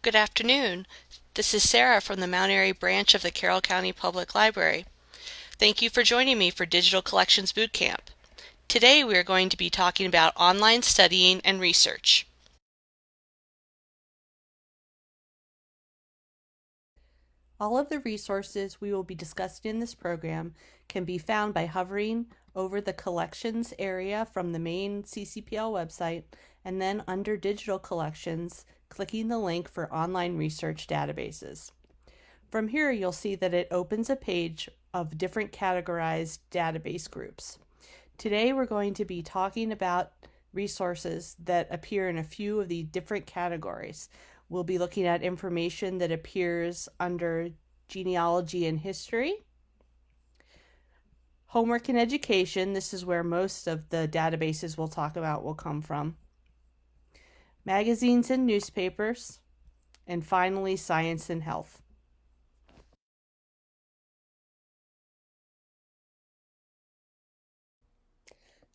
Good afternoon. This is Sarah from the Mount Airy branch of the Carroll County Public Library. Thank you for joining me for Digital Collections Bootcamp. Today we are going to be talking about online studying and research. All of the resources we will be discussing in this program can be found by hovering over the collections area from the main CCPL website and then under digital collections, clicking the link for online research databases. From here, you'll see that it opens a page of different categorized database groups. Today, we're going to be talking about resources that appear in a few of the different categories. We'll be looking at information that appears under genealogy and history, homework and education. This is where most of the databases we'll talk about will come from. Magazines and newspapers, and finally, science and health.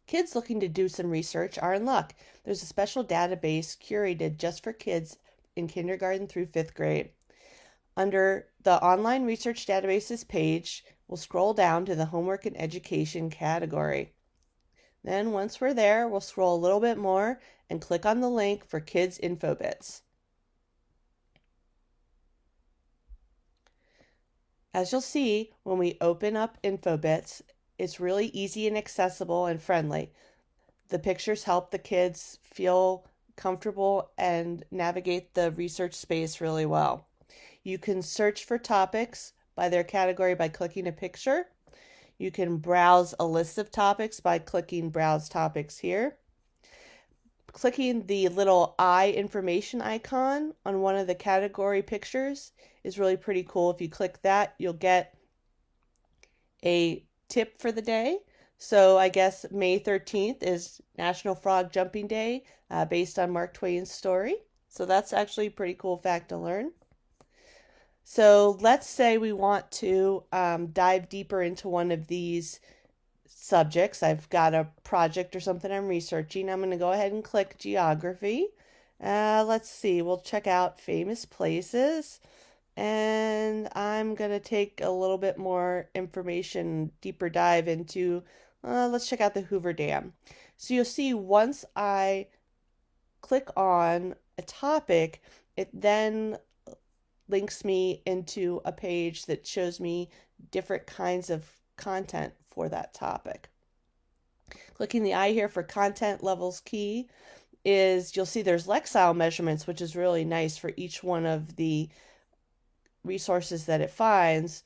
Kids looking to do some research are in luck. There's a special database curated just for kids in kindergarten through 5th grade. Under the Online Research Databases page, we'll scroll down to the Homework and Education category. Then once we're there, we'll scroll a little bit more and click on the link for Kids Infobits. As you'll see, when we open up Infobits, it's really easy and accessible and friendly. The pictures help the kids feel comfortable and navigate the research space really well. You can search for topics by their category by clicking a picture. You can browse a list of topics by clicking Browse Topics here. Clicking the little eye information icon on one of the category pictures is really pretty cool. If you click that, you'll get a tip for the day. So I guess May 13th is National Frog Jumping Day, based on Mark Twain's story. So that's actually a pretty cool fact to learn. So let's say we want to dive deeper into one of these subjects. I've got a project or something I'm researching. I'm going to go ahead and click geography. Let's see, we'll check out famous places. And I'm going to take a little bit more information, deeper dive into, let's check out the Hoover Dam. So you'll see once I click on a topic, it then links me into a page that shows me different kinds of content for that topic. Clicking the eye here for content levels key is, you'll see there's Lexile measurements, which is really nice for each one of the resources that it finds.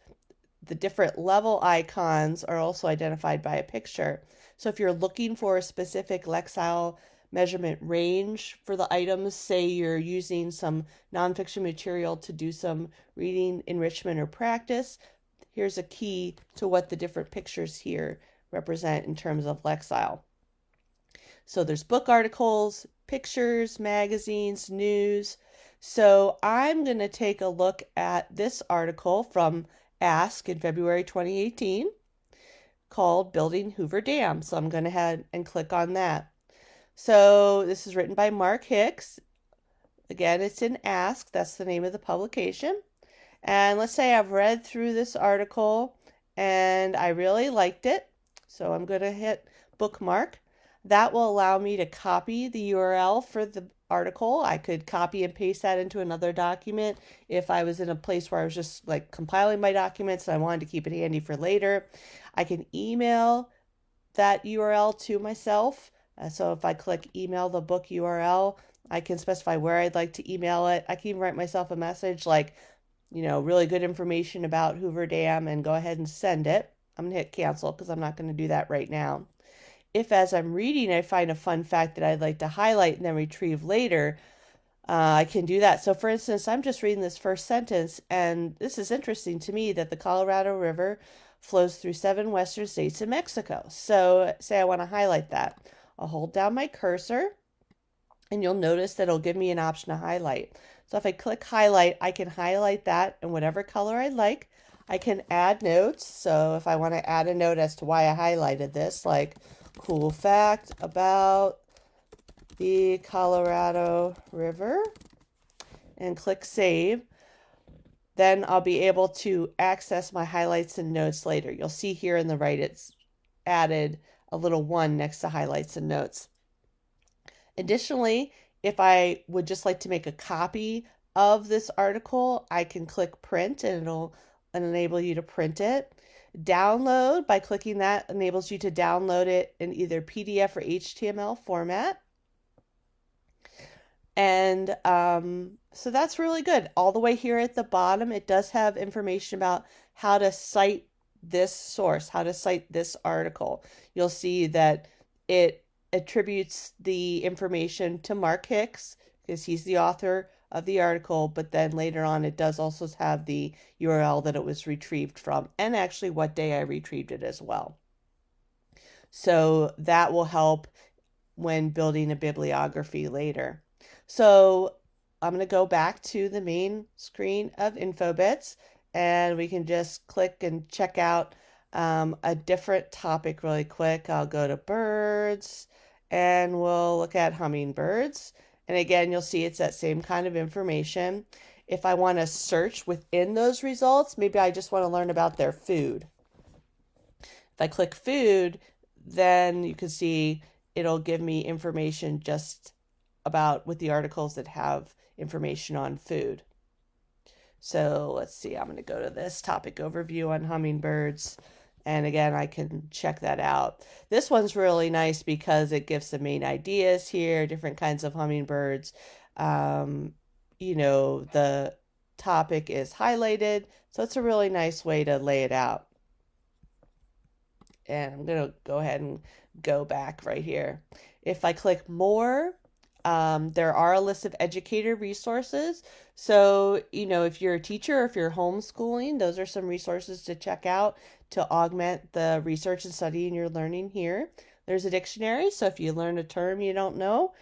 The different level icons are also identified by a picture. So if you're looking for a specific Lexile measurement range for the items, say you're using some nonfiction material to do some reading enrichment or practice, here's a key to what the different pictures here represent in terms of Lexile. So there's book articles, pictures, magazines, news. So I'm going to take a look at this article from Ask in February 2018 called Building Hoover Dam. So I'm going to head and click on that. So this is written by Mark Hicks. Again, it's in Ask. That's the name of the publication. And let's say I've read through this article and I really liked it. So I'm going to hit bookmark. That will allow me to copy the URL for the article. I could copy and paste that into another document if I was in a place where I was just like compiling my documents and I wanted to keep it handy for later. I can email that URL to myself. So if I click email the book URL, I can specify where I'd like to email it. I can even write myself a message like, really good information about Hoover Dam, and go ahead and send it. I'm going to hit cancel because I'm not going to do that right now. If as I'm reading I find a fun fact that I'd like to highlight and then retrieve later, I can do that. So for instance, I'm just reading this first sentence, and this is interesting to me that the Colorado River flows through 7 western states in Mexico. So say I want to highlight that. I'll hold down my cursor, and you'll notice that it'll give me an option to highlight. So if I click highlight, I can highlight that in whatever color I like. I can add notes. So if I want to add a note as to why I highlighted this, like cool fact about the Colorado River, and click save, then I'll be able to access my highlights and notes later. You'll see here in the right, it's added a little 1 next to highlights and notes. Additionally, if I would just like to make a copy of this article, I can click print and it'll enable you to print it. Download, by clicking that, enables you to download it in either PDF or HTML format. And so that's really good. All the way here at the bottom, it does have information about how to cite this source, how to cite this article. You'll see that it attributes the information to Mark Hicks because he's the author of the article, but then later on it does also have the URL that it was retrieved from and actually what day I retrieved it as well. So that will help when building a bibliography later. So I'm going to go back to the main screen of Infobits, and we can just click and check out a different topic really quick. I'll go to birds, and we'll look at hummingbirds. And again, you'll see it's that same kind of information. If I want to search within those results, maybe I just want to learn about their food. If I click food, then you can see it'll give me information just about with the articles that have information on food. So let's see, I'm going to go to this topic overview on hummingbirds. And again, I can check that out. This one's really nice because it gives some main ideas here, different kinds of hummingbirds. You know, the topic is highlighted, so it's a really nice way to lay it out. And I'm going to go ahead and go back right here. If I click more, there are a list of educator resources. So, you know, if you're a teacher or if you're homeschooling, those are some resources to check out to augment the research and studying you're learning here. There's a dictionary. So if you learn a term you don't know,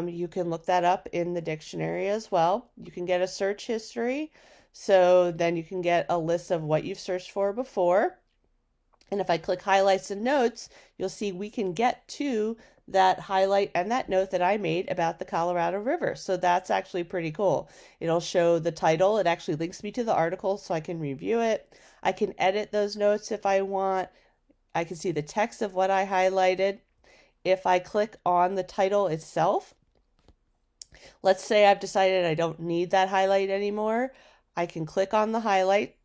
you can look that up in the dictionary as well. You can get a search history. So then you can get a list of what you've searched for before. And if I click highlights and notes, you'll see we can get to that highlight and that note that I made about the Colorado River. So that's actually pretty cool. It'll show the title. It actually links me to the article so I can review it. I can edit those notes if I want. I can see the text of what I highlighted. If I click on the title itself, let's say I've decided I don't need that highlight anymore. I can click on the highlight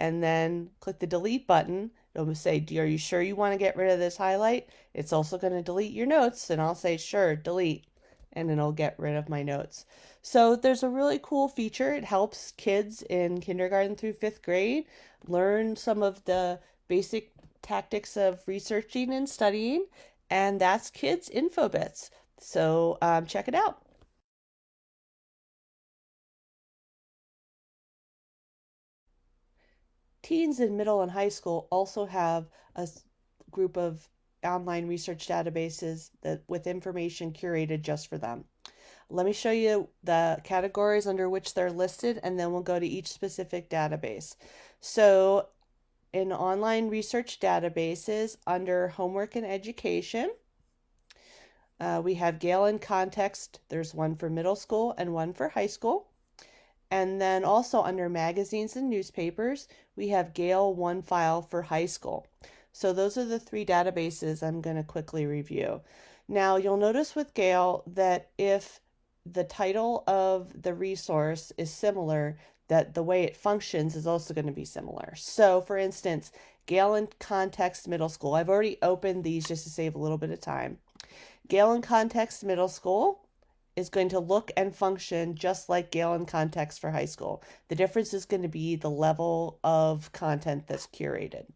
and then click the delete button. It'll say, are you sure you want to get rid of this highlight? It's also going to delete your notes, and I'll say, sure, delete, and it'll get rid of my notes. So there's a really cool feature. It helps kids in kindergarten through 5th grade learn some of the basic tactics of researching and studying, and that's Kids Infobits. So check it out. Teens in middle and high school also have a group of online research databases that with information curated just for them. Let me show you the categories under which they're listed, and then we'll go to each specific database. So in online research databases, under homework and education, we have Gale and Context. There's one for middle school and one for high school. And then also under magazines and newspapers, we have Gale One File for high school. So those are the 3 databases I'm going to quickly review. Now you'll notice with Gale that if the title of the resource is similar, that the way it functions is also going to be similar. So for instance, Gale and Context Middle School. I've already opened these just to save a little bit of time. Gale and Context Middle School is going to look and function just like Gale and Context for high school. The difference is going to be the level of content that's curated.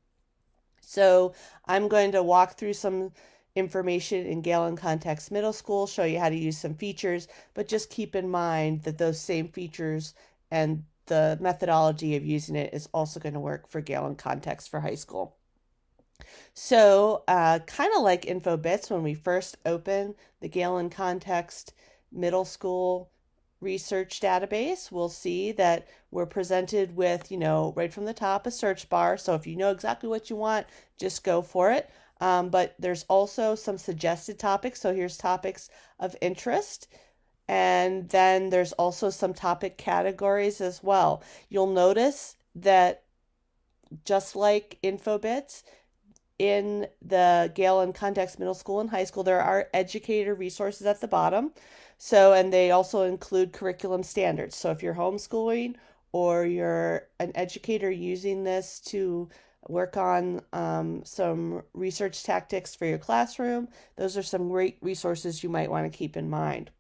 So I'm going to walk through some information in Gale and Context Middle School, show you how to use some features, but just keep in mind that those same features and the methodology of using it is also going to work for Gale and Context for high school. So kind of like Infobits, when we first open the Gale and Context Middle School research database, we'll see that we're presented with, you know, right from the top, a search bar. So if you know exactly what you want, just go for it. But there's also some suggested topics. So here's topics of interest. And then there's also some topic categories as well. You'll notice that just like Infobits, in the Gale and Context Middle School and High School, there are educator resources at the bottom. So, and they also include curriculum standards. So, if you're homeschooling or you're an educator using this to work on some research tactics for your classroom, those are some great resources you might want to keep in mind.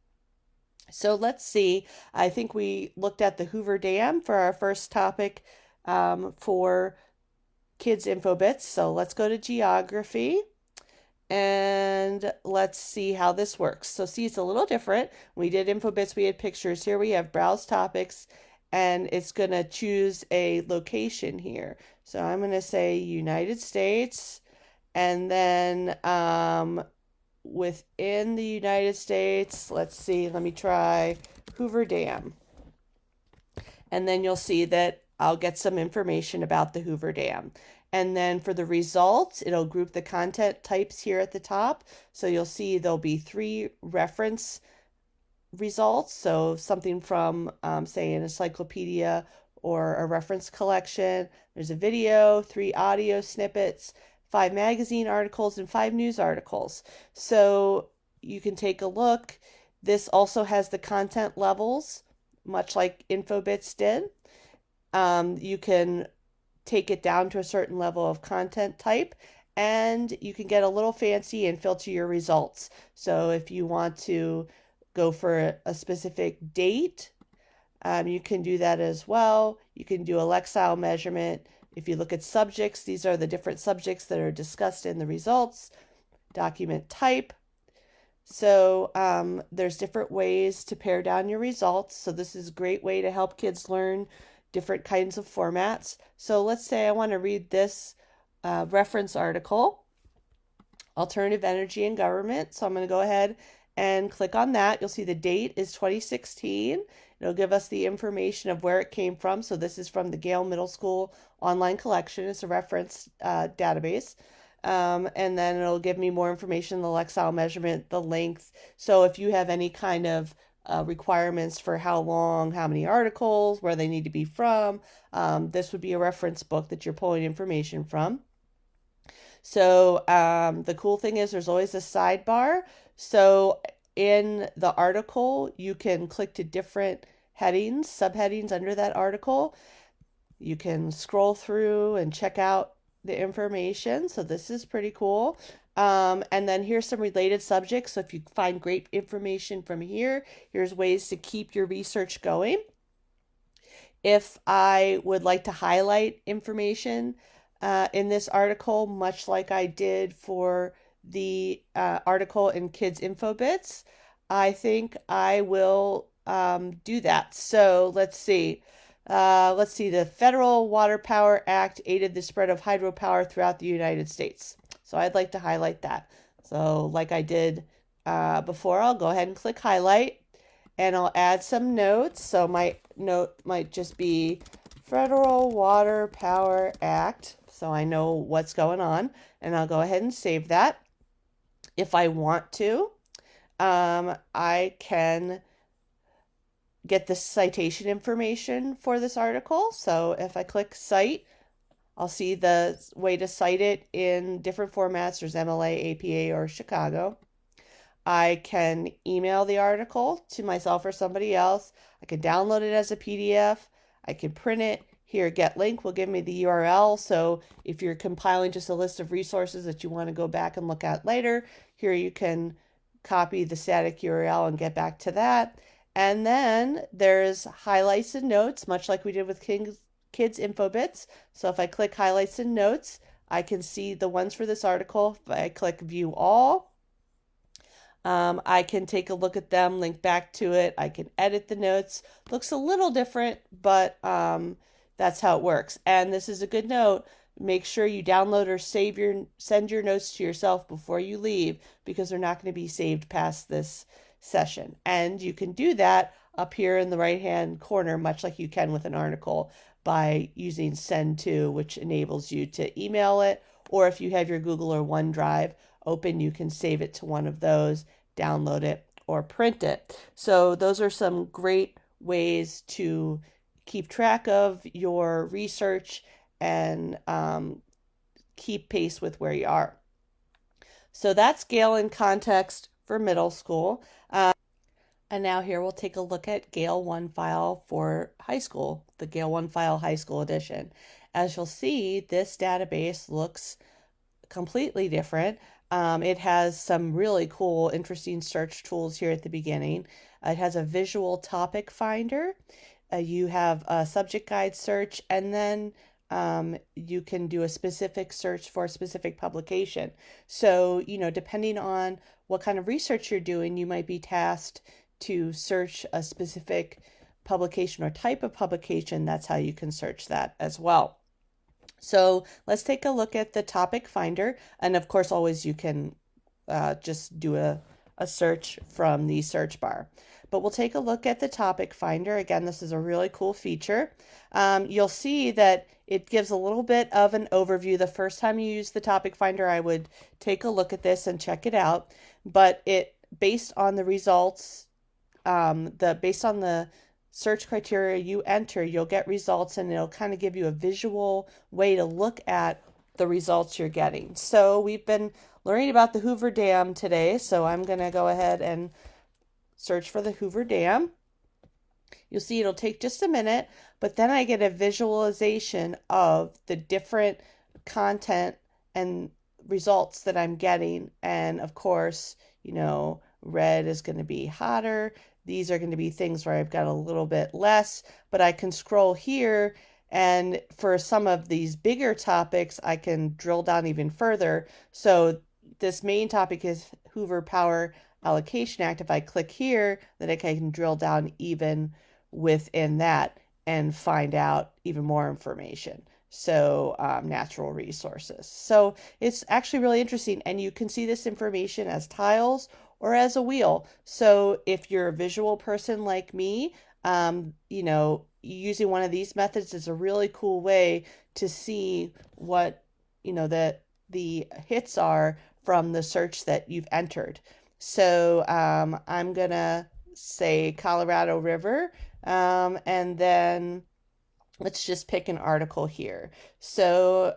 So let's see. I think we looked at the Hoover Dam for our first topic for kids infobits. So let's go to geography and let's see how this works. So see, it's a little different. We did infobits, we had pictures. Here we have browse topics, and it's going to choose a location here. So I'm going to say United States, and then within the United States, let's see, let me try Hoover Dam. And then you'll see that I'll get some information about the Hoover Dam. And then for the results, it'll group the content types here at the top. So you'll see there'll be 3 reference results. So something from, say, an encyclopedia or a reference collection. There's a video, 3 audio snippets, 5 magazine articles, and 5 news articles. So you can take a look. This also has the content levels, much like Infobits did. You can take it down to a certain level of content type, and you can get a little fancy and filter your results. So if you want to go for a specific date, you can do that as well. You can do a lexile measurement. If you look at subjects, these are the different subjects that are discussed in the results. Document type. So there's different ways to pare down your results. So this is a great way to help kids learn different kinds of formats. So let's say I want to read this reference article, Alternative Energy and Government. So I'm going to go ahead and click on that. You'll see the date is 2016. It'll give us the information of where it came from. So this is from the Gale Middle School online collection. It's a reference database. And then it'll give me more information, the lexile measurement, the length. So if you have any kind of requirements for how long, how many articles, where they need to be from, this would be a reference book that you're pulling information from. So the cool thing is there's always a sidebar. So in the article, you can click to different headings, subheadings under that article. You can scroll through and check out the information. So this is pretty cool. And then here's some related subjects. So if you find great information from here, here's ways to keep your research going. If I would like to highlight information in this article, much like I did for the article in Kids Infobits, I think I will do that. So let's see. The Federal Water Power Act aided the spread of hydropower throughout the United States. So I'd like to highlight that. So like I did before, I'll go ahead and click highlight, and I'll add some notes. So my note might just be Federal Water Power Act, so I know what's going on, and I'll go ahead and save that. If I want to, I can get the citation information for this article. So if I click cite, I'll see the way to cite it in different formats. There's MLA, APA, or Chicago. I can email the article to myself or somebody else. I can download it as a PDF. I can print it. Here, get link will give me the URL. So if you're compiling just a list of resources that you want to go back and look at later, here you can copy the static URL and get back to that. And then there's highlights and notes, much like we did with Kids Infobits. So if I click highlights and notes, I can see the ones for this article. If I click view all, I can take a look at them, link back to it. I can edit the notes. Looks a little different, but that's how it works. And this is a good note. Make sure you download or send your notes to yourself before you leave, because they're not going to be saved past this session. And you can do that up here in the right-hand corner, much like you can with an article, by using send to, which enables you to email it. Or if you have your Google or OneDrive open, you can save it to one of those, download it, or print it. So those are some great ways to keep track of your research and keep pace with where you are. So that's Gale in Context for middle school. And now here we'll take a look at Gale One File for high school, the Gale One File High School Edition. As you'll see, this database looks completely different. It has some really cool, interesting search tools here at the beginning. It has a visual topic finder. You have a subject guide search, and then you can do a specific search for a specific publication. So, depending on what kind of research you're doing, you might be tasked to search a specific publication or type of publication. That's how you can search that as well. So let's take a look at the topic finder. And of course, always you can just do a search from the search bar. But we'll take a look at the topic finder. Again, this is a really cool feature. You'll see that it gives a little bit of an overview. The first time you use the topic finder, I would take a look at this and check it out. But based on the results, based on the search criteria you enter, you'll get results, and it'll kind of give you a visual way to look at the results you're getting. So we've been learning about the Hoover Dam today, so I'm going to go ahead and search for the Hoover Dam. You'll see it'll take just a minute, but then I get a visualization of the different content and results that I'm getting. And of course, red is going to be hotter. These are going to be things where I've got a little bit less, but I can scroll here, and for some of these bigger topics, I can drill down even further. So this main topic is Hoover Power Allocation Act. If I click here, then I can drill down even within that and find out even more information. So natural resources. So it's actually really interesting, and you can see this information as tiles or as a wheel. So if you're a visual person like me, using one of these methods is a really cool way to see what, the hits are from the search that you've entered. So I'm going to say Colorado River, and then let's just pick an article here. So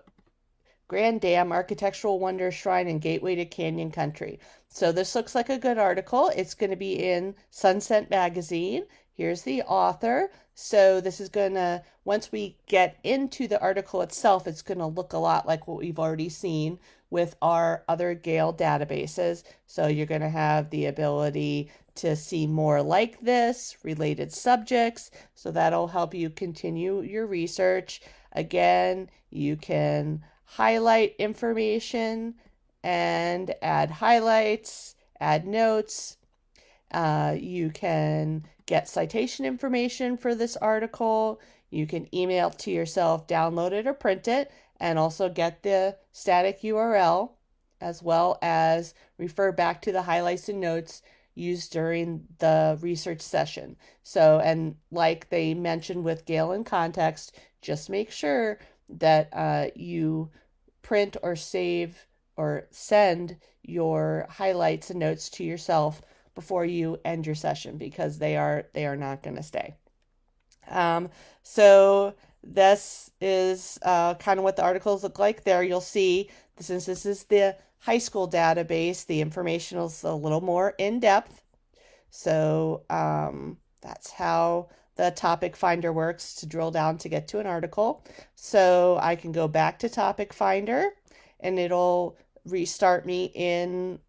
Grand Dam, Architectural Wonder, Shrine, and Gateway to Canyon Country. So this looks like a good article. It's going to be in Sunset Magazine. Here's the author. So this is going to, once we get into the article itself, it's going to look a lot like what we've already seen with our other Gale databases. So you're going to have the ability to see more like this, related subjects. So that'll help you continue your research. Again, you can highlight information and add highlights, add notes. You can get citation information for this article. You can email it to yourself, download it, or print it, and also get the static URL, as well as refer back to the highlights and notes used during the research session. So, and like they mentioned with Gale in Context, just make sure that you print or save or send your highlights and notes to yourself before you end your session, because they are not going to stay. So this is kind of what the articles look like. There you'll see, since this is the high school database, the information is a little more in depth. So that's how the topic finder works to drill down to get to an article. So I can go back to topic finder, and it'll restart me in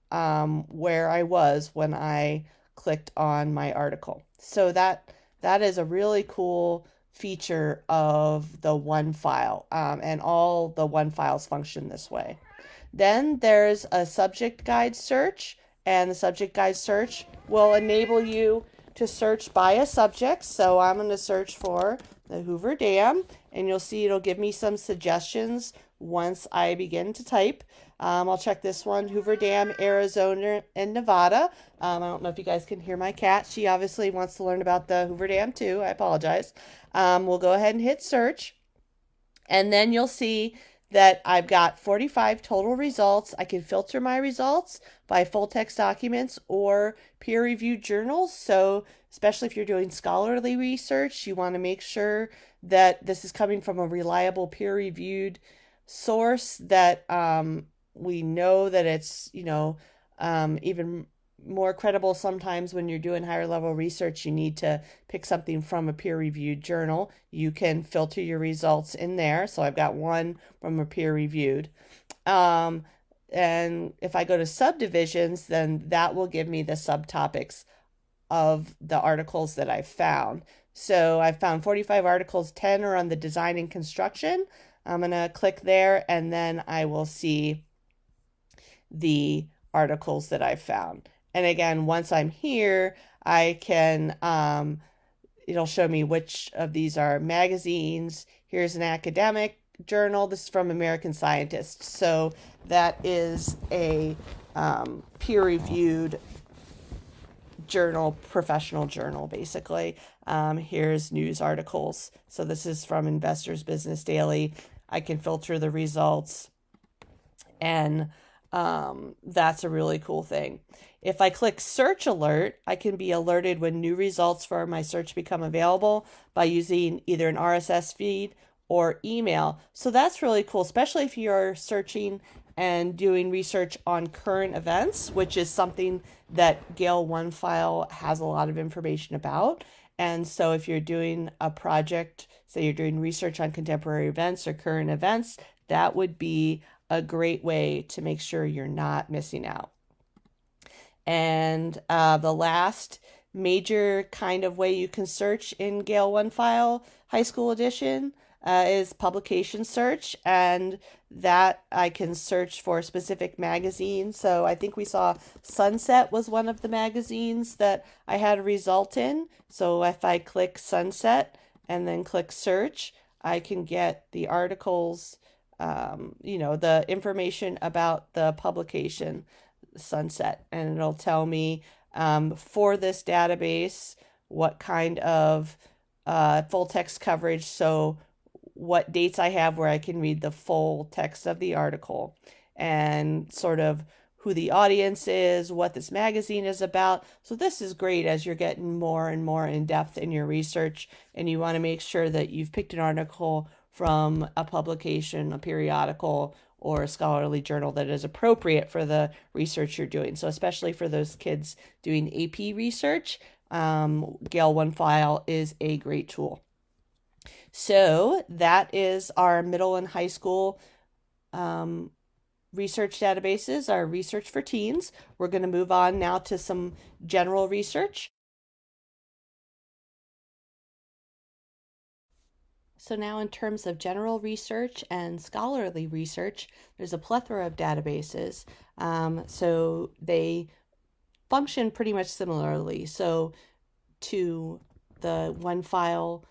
where I was when I clicked on my article. So that is a really cool feature of the One File, and all the One Files function this way. Then there's a subject guide search, and the subject guide search will enable you to search by a subject. So I'm going to search for the Hoover Dam, and you'll see it'll give me some suggestions once I begin to type. I'll check this one, Hoover Dam, Arizona, and Nevada. I don't know if you guys can hear my cat. She obviously wants to learn about the Hoover Dam too. I apologize. We'll go ahead and hit search. And then you'll see that I've got 45 total results. I can filter my results by full text documents or peer reviewed journals. So, especially if you're doing scholarly research, you want to make sure that this is coming from a reliable peer reviewed source that we know that it's, even more credible. Sometimes when you're doing higher level research, you need to pick something from a peer reviewed journal. You can filter your results in there. So I've got one from a peer reviewed. Um, and if I go to subdivisions, then that will give me the subtopics of the articles that I found. So I found 45 articles, 10 are on the design and construction. I'm going to click there and then I will see the articles that I found. And again, once I'm here, I can, it'll show me which of these are magazines. Here's an academic journal. This is from American Scientists. So that is a peer-reviewed journal, professional journal, basically. Here's news articles. So this is from Investors Business Daily. I can filter the results, and that's a really cool thing. If I click search alert, I can be alerted when new results for my search become available by using either an RSS feed or email. So that's really cool, especially if you're searching and doing research on current events, which is something that Gale One File has a lot of information about. And so if you're doing a project, say you're doing research on contemporary events or current events, that would be a great way to make sure you're not missing out. And the last major kind of way you can search in Gale One File High School Edition is publication search, and that I can search for specific magazines. So I think we saw Sunset was one of the magazines that I had a result in. So if I click Sunset and then click search, I can get the articles, the information about the publication Sunset, and it'll tell me for this database what kind of full text coverage. So what dates I have where I can read the full text of the article, and sort of who the audience is, what this magazine is about. So this is great as you're getting more and more in depth in your research, and you want to make sure that you've picked an article from a publication, a periodical, or a scholarly journal that is appropriate for the research you're doing. So especially for those kids doing AP research, Gale One File is a great tool. So that is our middle and high school research databases, our research for teens. We're going to move on now to some general research. So now in terms of general research and scholarly research, there's a plethora of databases. So they function pretty much similarly. So to the One File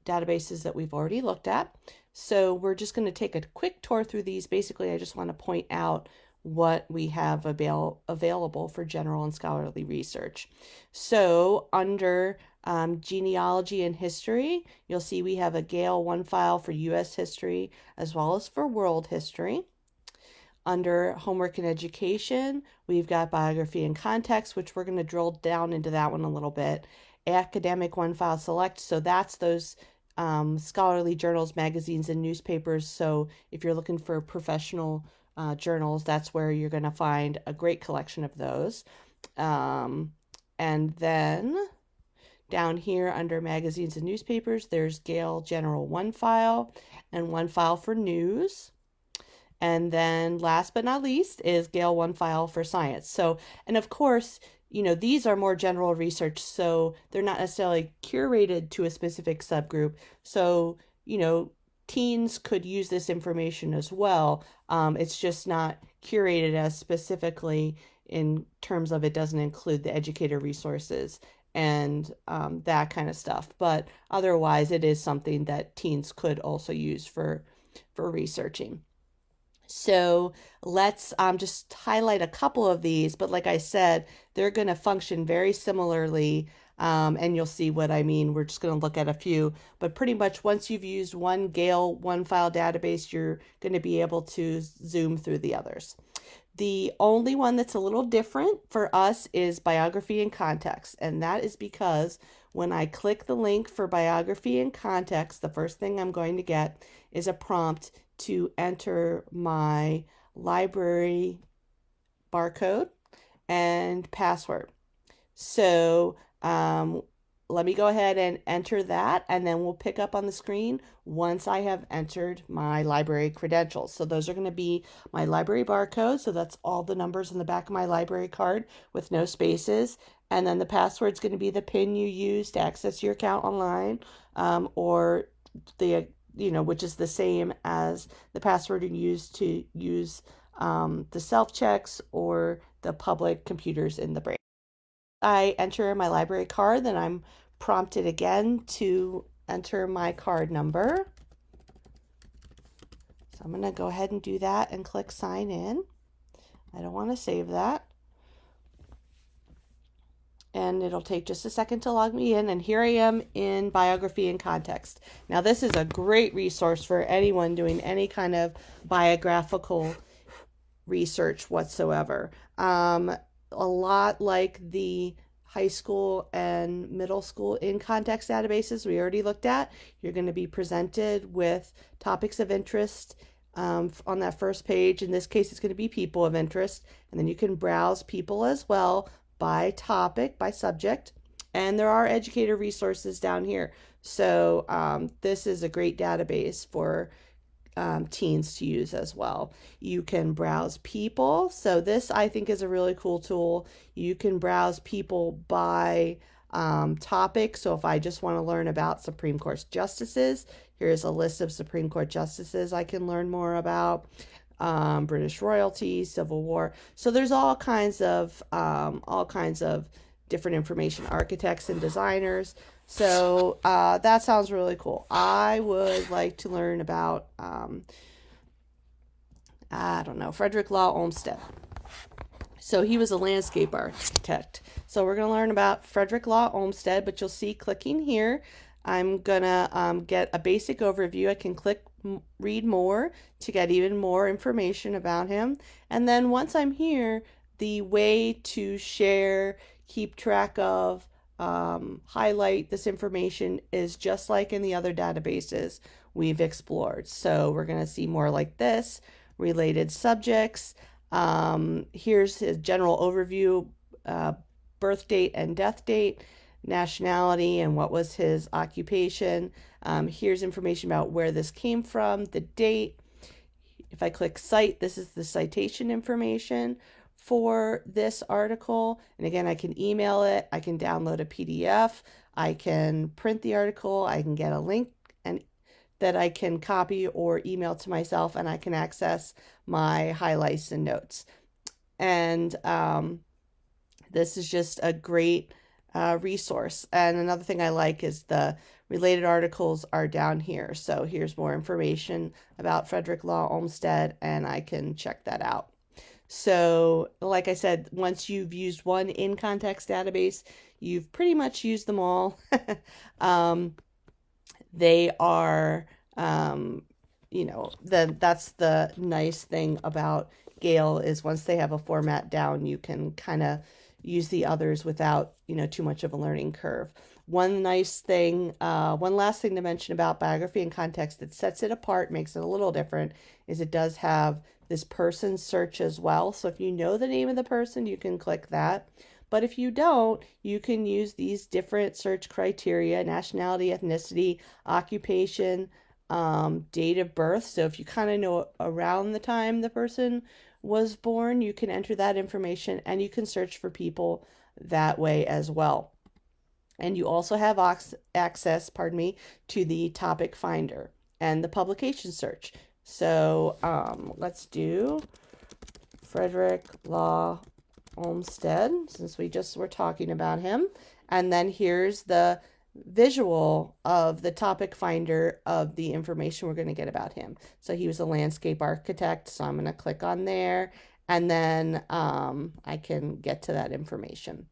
databases that we've already looked at. So we're just going to take a quick tour through these. Basically, I just want to point out what we have available for general and scholarly research. So under genealogy and history, you'll see we have a Gale One File for U.S. history as well as for world history. Under homework and education, we've got biography and context, which we're going to drill down into that one a little bit. Academic One File select, so that's those scholarly journals, magazines, and newspapers. So if you're looking for professional journals, that's where you're going to find a great collection of those. And then down here under magazines and newspapers, there's Gale General One File and One File for news. And then last but not least is Gale One File for science. So, and of course, these are more general research, so they're not necessarily curated to a specific subgroup. So, teens could use this information as well. It's just not curated as specifically in terms of it doesn't include the educator resources and that kind of stuff. But otherwise, it is something that teens could also use for researching. So let's just highlight a couple of these, but like I said, they're going to function very similarly And you'll see what I mean. We're just going to look at a few, but pretty much once you've used one Gale One File database, you're going to be able to zoom through the others. The only one that's a little different for us is Biography and Context, and that is because when I click the link for Biography and Context, the first thing I'm going to get is a prompt to enter my library barcode and password. So let me go ahead and enter that, and then we'll pick up on the screen once I have entered my library credentials. So those are going to be my library barcode. So that's all the numbers in the back of my library card with no spaces. And then the password is going to be the PIN you use to access your account online, or the, which is the same as the password you use to use the self-checks or the public computers in the branch. I enter my library card, then I'm prompted again to enter my card number. So I'm going to go ahead and do that and click sign in. I don't want to save that. And it'll take just a second to log me in. And here I am in Biography and Context. Now, this is a great resource for anyone doing any kind of biographical research whatsoever. A lot like the high school and middle school in context databases we already looked at, you're going to be presented with topics of interest on that first page. In this case, it's going to be people of interest, and then you can browse people as well by topic, by subject, and there are educator resources down here. So this is a great database for teens to use as well. You can browse people. So this I think is a really cool tool. You can browse people by topic. So if I just want to learn about Supreme Court justices, here's a list of Supreme Court justices I can learn more about. British royalty, Civil War. So there's all kinds of different information, architects and designers. So that sounds really cool. I would like to learn about, I don't know, Frederick Law Olmsted. So he was a landscape architect. So we're going to learn about Frederick Law Olmsted, but you'll see clicking here, I'm going to get a basic overview. I can click read more to get even more information about him. And then once I'm here, the way to share, keep track of, highlight this information is just like in the other databases we've explored. So we're going to see more like this, related subjects. Here's his general overview, birth date and death date, nationality, and what was his occupation. Here's information about where this came from, the date. If I click cite, this is the citation information for this article. And again, I can email it, I can download a PDF, I can print the article, I can get a link and that I can copy or email to myself, and I can access my highlights and notes. And this is just a great resource. And another thing I like is the related articles are down here. So here's more information about Frederick Law Olmsted, and I can check that out. So like I said, once you've used one in context database, you've pretty much used them all. They are, that's the nice thing about Gale is once they have a format down, you can kind of use the others without, too much of a learning curve. One last thing to mention about Biography and Context that sets it apart, makes it a little different, is it does have this person search as well. So if you know the name of the person, you can click that. But if you don't, you can use these different search criteria: nationality, ethnicity, occupation, date of birth. So if you kind of know around the time the person was born, you can enter that information, and you can search for people that way as well. And you also have access, to the topic finder and the publication search. So let's do Frederick Law Olmsted, since we just were talking about him. And then here's the visual of the topic finder of the information we're going to get about him. So he was a landscape architect, so I'm going to click on there, and then I can get to that information.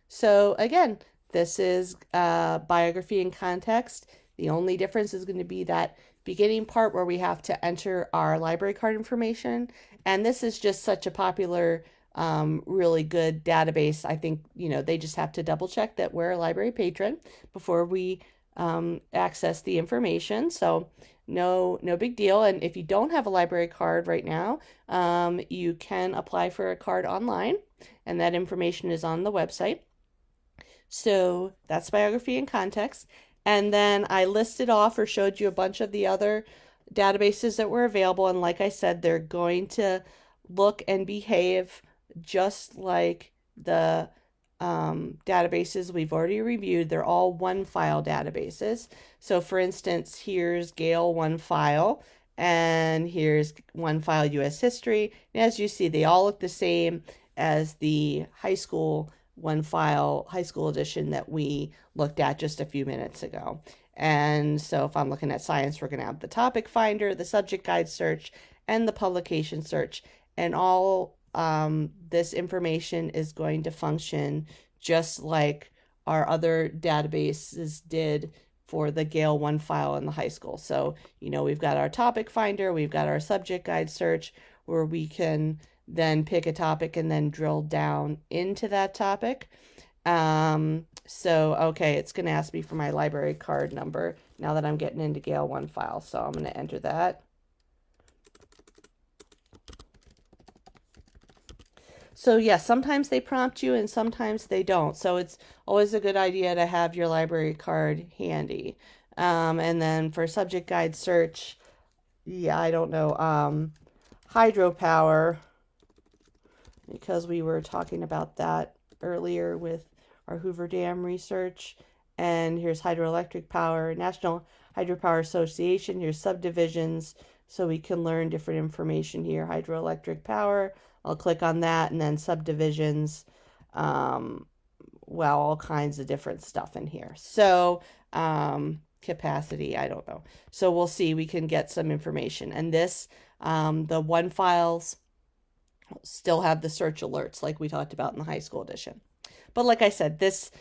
So again, This is Biography and Context. The only difference is going to be that beginning part where we have to enter our library card information. And this is just such a popular, really good database. I think, they just have to double check that we're a library patron before we access the information. So no big deal. And if you don't have a library card right now, you can apply for a card online, and that information is on the website. So that's Biography and Context. And then I listed off or showed you a bunch of the other databases that were available. And like I said, they're going to look and behave just like the databases we've already reviewed. They're all one file databases. So for instance, here's Gale One File, and here's One File US History. And as you see, they all look the same as the high school One File high school edition that we looked at just a few minutes ago. And so if I'm looking at science, we're going to have the topic finder, the subject guide search, and the publication search. And all this information is going to function just like our other databases did for the Gale One File in the high school. So, we've got our topic finder, we've got our subject guide search, where we can then pick a topic and then drill down into that topic. Okay, it's going to ask me for my library card number now that I'm getting into Gale One File. So I'm going to enter that. So yes, sometimes they prompt you and sometimes they don't. So it's always a good idea to have your library card handy. And then for subject guide search, I don't know, hydropower, because we were talking about that earlier with our Hoover Dam research. And here's hydroelectric power, National Hydropower Association. Here's subdivisions, so we can learn different information here. Hydroelectric power, I'll click on that, and then subdivisions, all kinds of different stuff in here. So capacity, I don't know. So we'll see, we can get some information. And this, the One Files still have the search alerts like we talked about in the high school edition. But like I said, this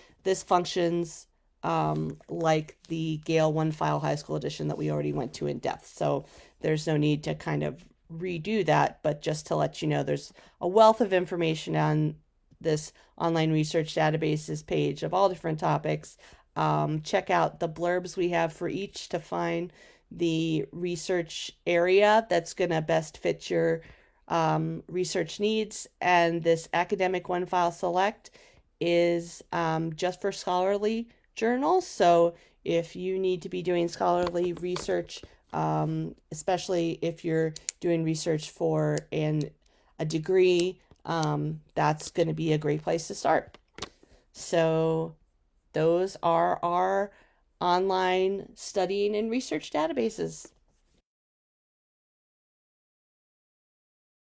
functions like the Gale One File high school edition that we already went to in depth. So there's no need to kind of redo that, but just to let you know, there's a wealth of information on this online research databases page of all different topics. Check out the blurbs we have for each to find the research area that's going to best fit your research needs. And this academic One File select is just for scholarly journals. So if you need to be doing scholarly research, especially if you're doing research for a degree, that's going to be a great place to start. So those are our online studying and research databases.